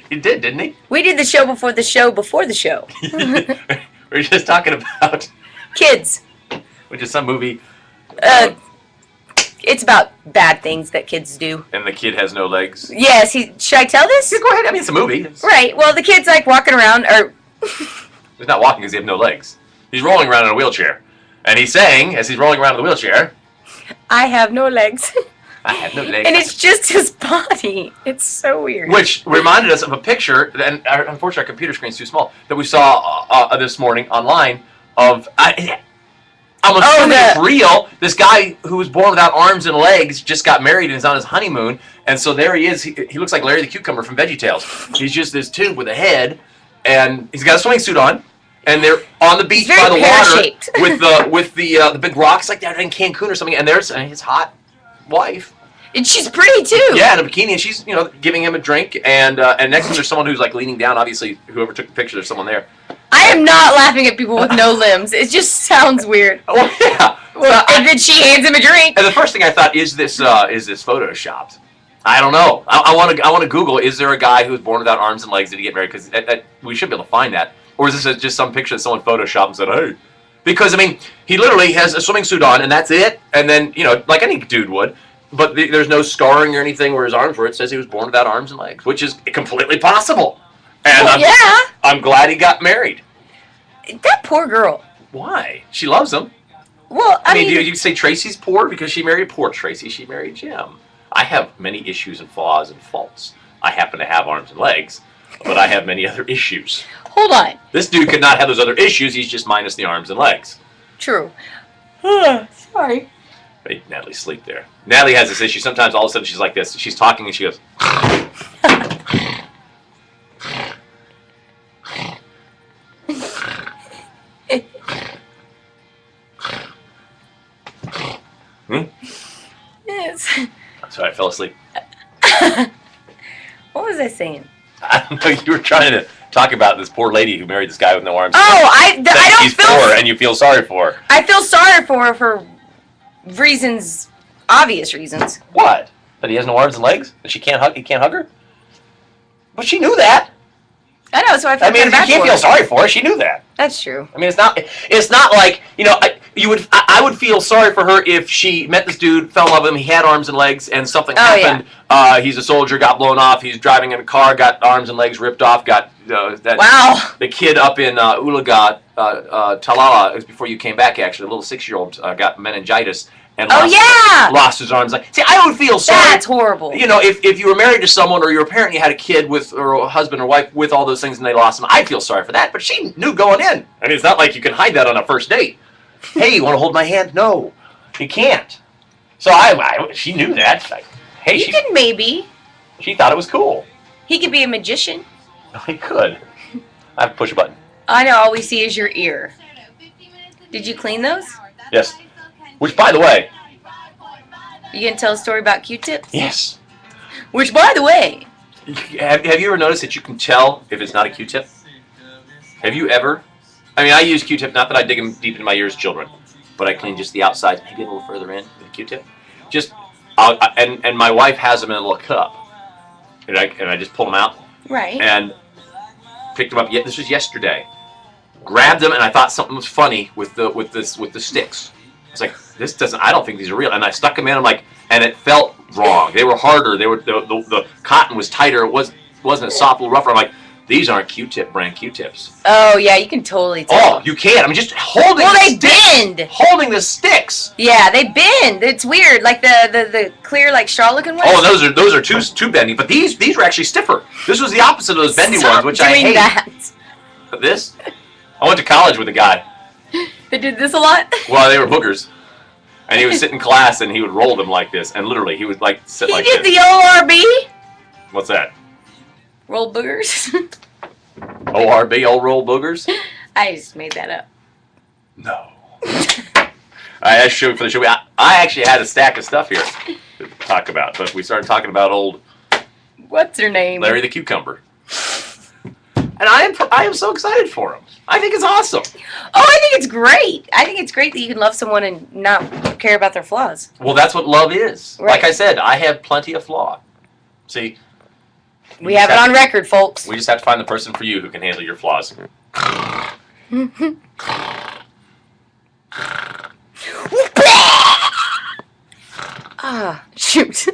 He did, didn't he? We did the show before the show before the show. We were just talking about Kids. which is some movie. It's about bad things that kids do. And the kid has no legs. Yes, should I tell this? Yeah, go ahead. I mean, it's a movie. Right. Well, the kid's like walking around, or He's not walking because he has no legs. He's rolling around in a wheelchair. And he's saying, as he's rolling around in the wheelchair, I have no legs. I have no legs. And it's just his body. It's so weird. Which reminded us of a picture, and unfortunately our computer screen's too small, that we saw this morning online of, I'm assuming it's real, this guy who was born without arms and legs just got married and is on his honeymoon, and so there he is. He looks like Larry the Cucumber from VeggieTales. He's just this tube with a head, and he's got a swimming suit on, and they're on the beach by the water with the big rocks like that in Cancun or something, and there's his hot wife. And she's pretty too. Yeah, in a bikini, and she's giving him a drink, and next to him there's someone who's like leaning down. Obviously, whoever took the picture, there's someone there. I am not laughing at people with no limbs. It just sounds weird. Oh yeah. Well, and then she hands him a drink. And the first thing I thought is this photoshopped? I don't know. I want to Google. Is there a guy who was born without arms and legs? Did he get married? Because we should be able to find that. Or is this just some picture that someone photoshopped and said, hey? Because I mean, he literally has a swimming suit on, and that's it. And then like any dude would. But there's no scarring or anything where his arms were. It says he was born without arms and legs, which is completely possible. And I'm glad he got married. That poor girl. Why? She loves him. Well, I mean, do you say Tracy's poor because she married poor Tracy? She married Jim. I have many issues and flaws and faults. I happen to have arms and legs, but I have many other issues. Hold on. This dude could not have those other issues. He's just minus the arms and legs. True. Sorry. Made Natalie sleep there. Natalie has this issue. Sometimes all of a sudden she's like this. She's talking and she goes. Yes. Sorry, I fell asleep. What was I saying? I don't know. You were trying to talk about this poor lady who married this guy with no arms. Oh, I don't she's poor and you feel sorry for her. I feel sorry for her for reasons, obvious reasons. What? That he has no arms and legs? That he can't hug her? But she knew that. I know, so I feel I mean, you can't feel sorry for her. She knew that. That's true. I mean, it's not like, I would feel sorry for her if she met this dude, fell in love with him, he had arms and legs, and something happened. Yeah. He's a soldier, got blown off, he's driving in a car, got arms and legs ripped off, got the kid up in Ulaga, Talala, it was before you came back actually, a little 6-year-old got meningitis. And lost his arms. See, I would feel sorry. That's horrible. If you were married to someone or you're a parent and you had a kid or a husband or wife with all those things and they lost them, I'd feel sorry for that. But she knew going in. I mean, it's not like you can hide that on a first date. Hey, you want to hold my hand? No, you can't. So she knew that. Hey, he could maybe. She thought it was cool. He could be a magician. No, he could. I have to push a button. I know. All we see is your ear. Did you clean those? Yes. Which, by the way... You gonna tell a story about Q-tips? Yes. Which, by the way... Have you ever noticed that you can tell if it's not a Q-tip? Have you ever? I mean, I use Q-tip, not that I dig them deep into my ears, children, but I clean just the outside, maybe a little further in with a Q-tip. And my wife has them in a little cup. And I just pull them out. Right. And picked them up. This was yesterday. Grabbed them, and I thought something was funny with the sticks. I was like, this doesn't. I don't think these are real. And I stuck them in. I'm like, and it felt wrong. They were harder. They were the cotton was tighter. It wasn't as soft, a little rougher. I'm like, these aren't Q-tip brand Q-tips. Oh yeah, you can totally tell. Oh, you can. I mean, just holding. Well, they bend. Holding the sticks. Yeah, they bend. It's weird, like the clear, like straw looking ones. Oh, those are too bendy. But these were actually stiffer. This was the opposite of those bendy ones, which I hate. That. But this, I went to college with a guy. They did this a lot? Well, they were boogers. And he would sit in class and he would roll them like this. And literally, he would like sit like this. He did the ORB? What's that? Roll boogers? ORB, old roll boogers? I just made that up. No. I should for the show. I actually had a stack of stuff here to talk about. But we started talking about old... What's her name? Larry the Cucumber. And I am so excited for him. I think it's awesome. Oh, I think it's great. I think it's great that you can love someone and not care about their flaws. Well, that's what love is. Right. Like I said, I have plenty of flaw. See, We have it on record, folks. We just have to find the person for you who can handle your flaws. Ah, shoot.